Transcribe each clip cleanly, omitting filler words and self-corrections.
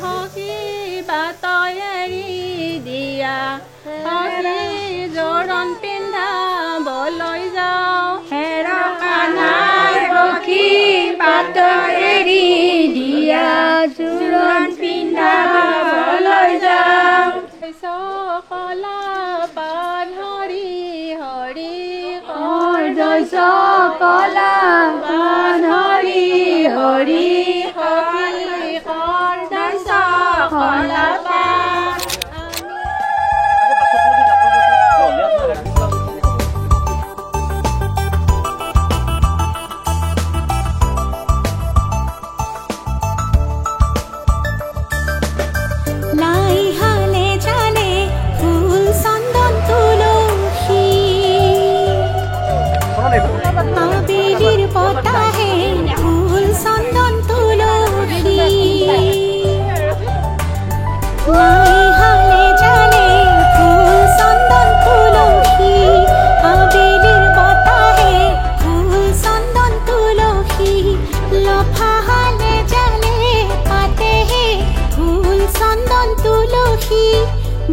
সখী বাটই এৰি দিয়া সখী জোৰণ পিন্ধাবলৈ যাওঁ হেৰা কানাই সখী বাটই এৰি দিয়া জোৰণ পিন্ধাবলৈ যাওঁ কলা পাত হৰি হৰি কলা পাত হৰি হৰি সখী কৰ্দৈছ কলা পাত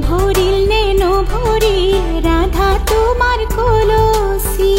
ভৰিল নেনো ভৰি ৰাধা তোমাৰ কলসি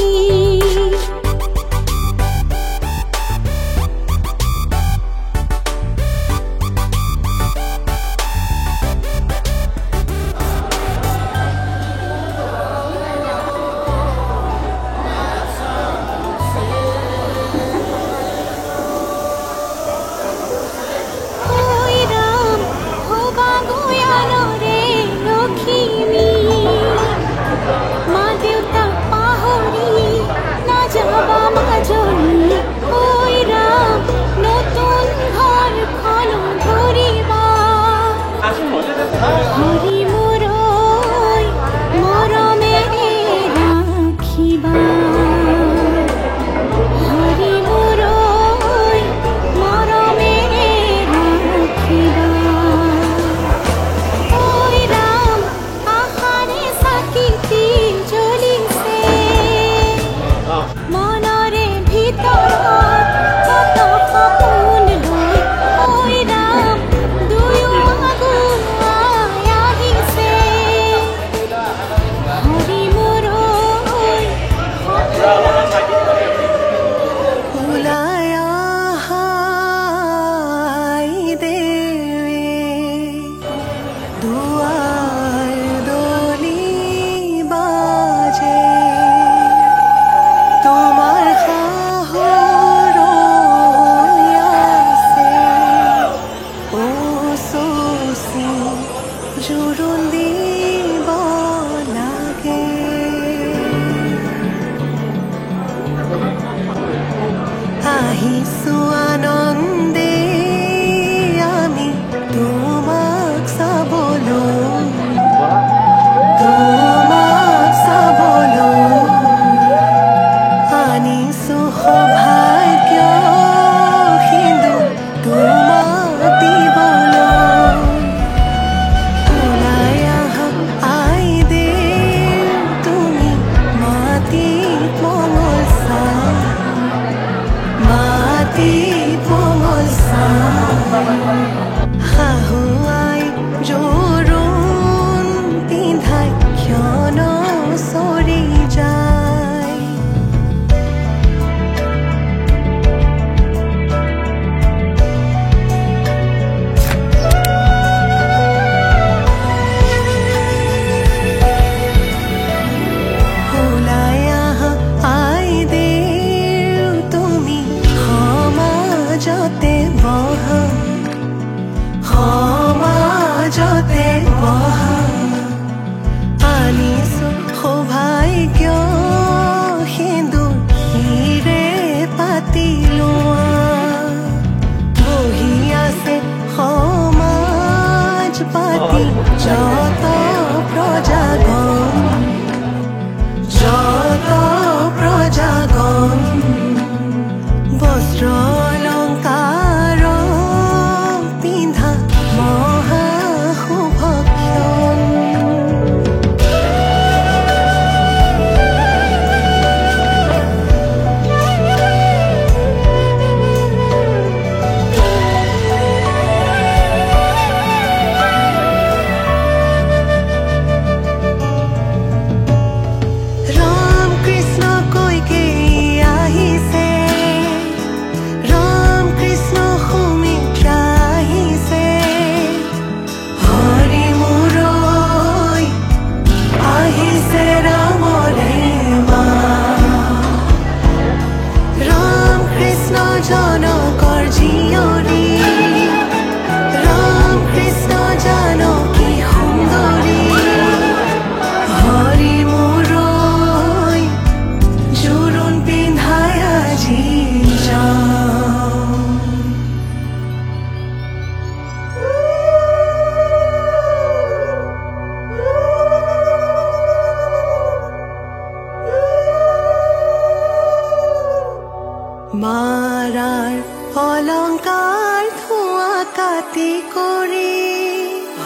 গতি কৰি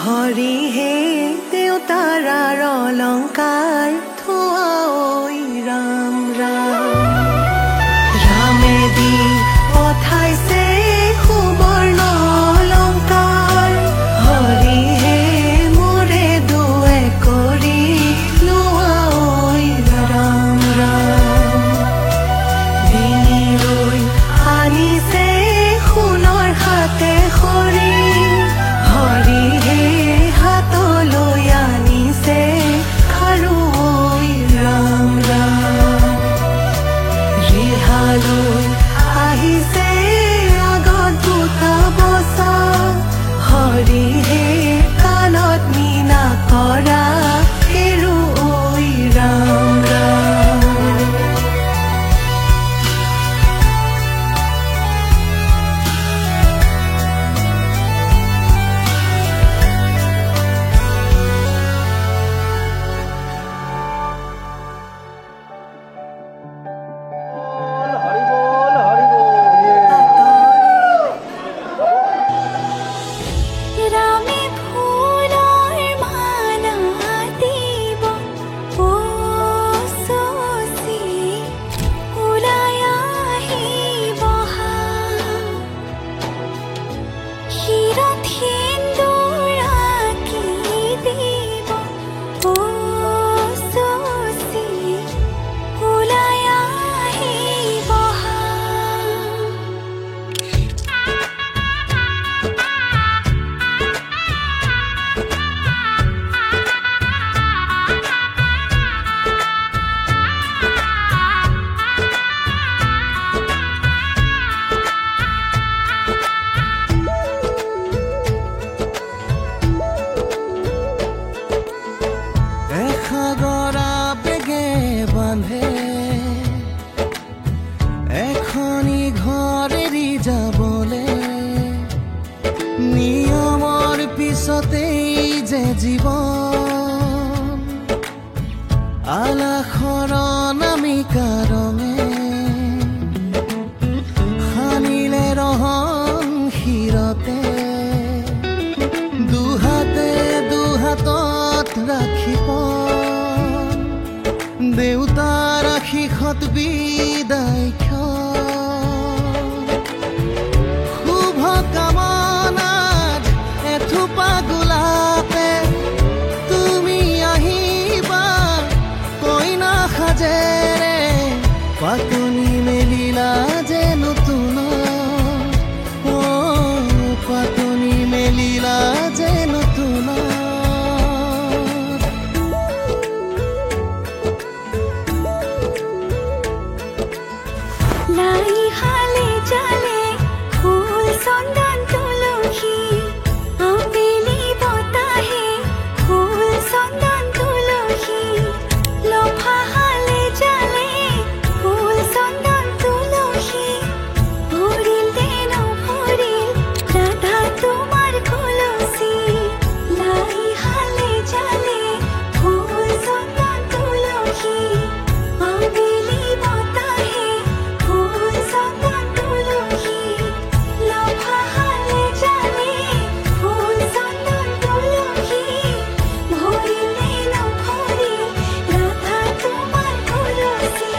হৰি হে দেউতাৰাৰ অলংকাৰ থোৱা ঐ ৰাম ৰাম ৰামেদি পঠাইছে সুবৰ্ণ অলংকাৰ হৰি হে মোৰে দুৱে কৰি লোৱা ঐ ৰাম ৰাম ডিঙিলৈ আনিছে সোণৰ হাতে খৰি হৰি হে হাতলৈ আনিছে খাৰু ঐ ৰাম ৰাম ৰিহালৈ আহিছে আগত দুটা বছা হৰি হে কাণত মীনা কৰা হেৰু ঐ ৰাম ৰাম ৰামে ফুলৰ মালা দিব ও সচি ওলাই আহিব শিৰত সেন্দুৰ আঁকি দিব ও সচি ওলাই আহিব এসাগৰা বেগে বান্ধে এখনি ঘৰ এৰি যাবলে নিয়মৰ পিছতেই যে জীৱন আলাসৰ নামিকা ৰঙে সানিলে ৰহন শিৰতে দুহাতে দুহাতত ৰাখিব দেউতাৰ আশীষত বিদায় শুভ কামনাত এথোপা গোলাপে তুমি আহিবা কইনা সাজেৰে পাতনি মেলিলা যে নতুন পাতনি মেলিলা যে নতুন লাই হালে জালে ফুল চন্দন তুলসী আবেলি বতাহে ফুল চন্দন তুলসী লফা হালে জালে ফুল চন্দন তুলসী ভৰিল দেন ভৰিল ৰাধা তোমাৰ কলচী লাই হালে জালে ফুল চন্দন তুলসী আবেলি বতাহে ফুল চন্দন তুলসী লফা হালে জালে ফুল চন্দন তুলসী ভৰিল দেন ভৰিল ৰাধা তোমাৰ কলচী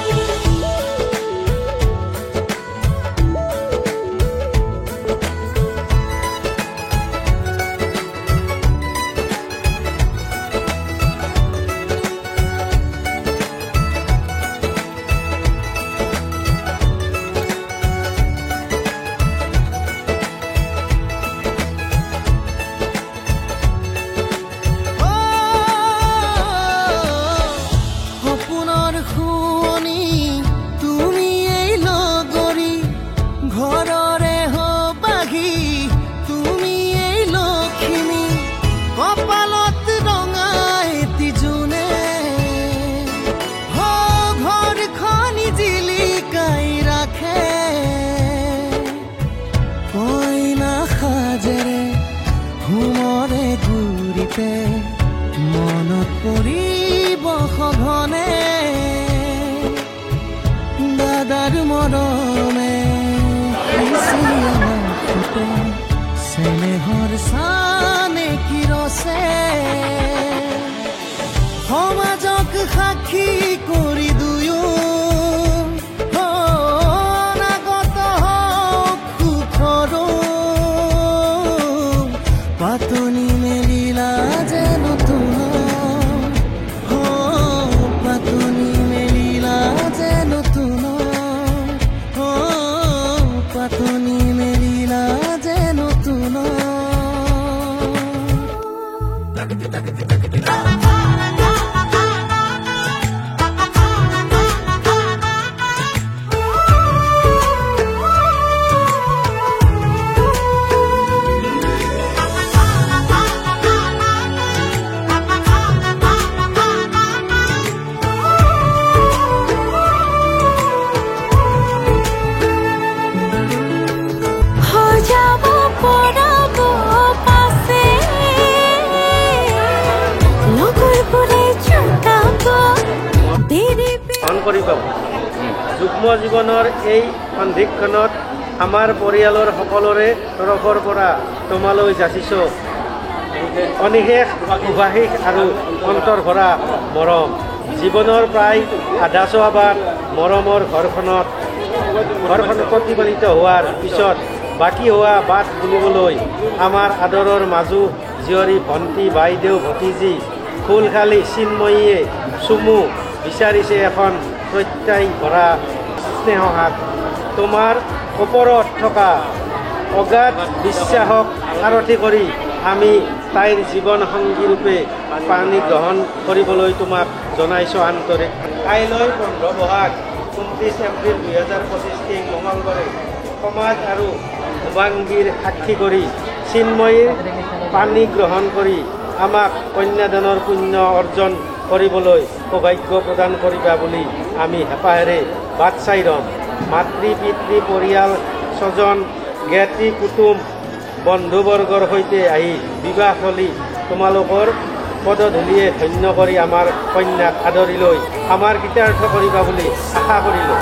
সপোনৰ শুৱনি তুমি এই লগৰী ঘৰৰে হবাহি তুমি এই লখিমী কপালত ৰঙা এটি জোনে ঘৰখনি জিলিকাই ৰাখে কইনা সাজেৰে ঘুমৰে গুৰিতে মনত পৰিব সঘনে দাদাৰ মৰমে চেনেহ ঘৰচানে কি ৰচে সমাজক সাক্ষী কৰি দুয়ো অনাগত হওক সুখৰো পাতনি মেলিলা যে নতুন পাতনি মেলিলা যে নতুন পাতনি মেলিলা যে নতুন যুগ্ম জীৱনৰ এই সন্ধিক্ষণত আমাৰ পৰিয়ালৰ সকলোৰে তৰফৰ পৰা তোমালৈ যাচিছোঁ অনিশেষ সুভাষিক আৰু অন্তৰ ভৰা মৰম। জীৱনৰ প্ৰায় আধাছোৱা বাট মৰমৰ ঘৰখনত প্ৰতিফলিত হোৱাৰ পিছত বাকী হোৱা বাট বুলিবলৈ আমাৰ আদৰৰ মাজু জীয়ৰী ভণ্টি বাইদেউ ভতিজী ফুলখালী চিন্ময়ীয়ে চুমু বিচাৰিছে এখন প্ৰত্যয় ভৰা স্নেহ হাত। তোমাৰ ওপৰত থকা অগাধ বিশ্বাসক সাৰথি কৰি আমি তাইৰ জীৱন সংগী ৰূপে পানী গ্ৰহণ কৰিবলৈ তোমাক জনাইছোঁ আন্তৰিক। কাইলৈ 15 বহাগ 29 এপ্ৰিল 2025 মঙলবাৰে সমাজ আৰু শুভাংগীৰ সাক্ষী কৰি চিন্ময়ীৰ পানী গ্ৰহণ কৰি আমাক কন্যাদানৰ পুণ্য অৰ্জন কৰিবলৈ সৌভাগ্য প্ৰদান কৰিবা বুলি আমি হেঁপাহেৰে বাট চাই ৰম। মাতৃ পিতৃ পৰিয়াল স্বজন জ্ঞাতি কুটুম বন্ধুবৰ্গৰ সৈতে আহি বিবাহস্থলী তোমালোকৰ পদধূলিয়ে ধন্য কৰি আমাৰ কন্যাক আদৰি লৈ আমাৰ কৃতাৰ্থ কৰিবা বুলি আশা কৰিলোঁ।